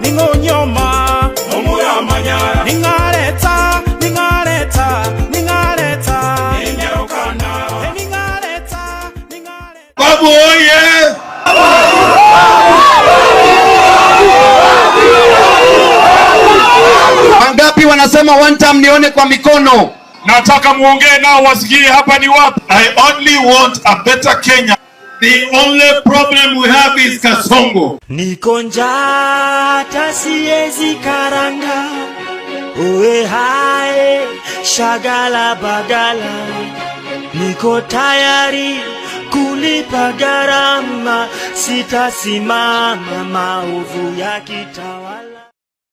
ningonyoma Omuya manyara ningaleta Inyarukana ningaleta Babu oye Wangapi wanasema one time nione kwa mikono? Nataka muongee nao wasikie hapa ni wapi. I only want a better Kenya. The only problem we have is Kasongo. Niko njaa hata siwezi karanga, uwe hae shagala bagala, niko tayari kulipa gharama, sitasimama maovu ya kitawala.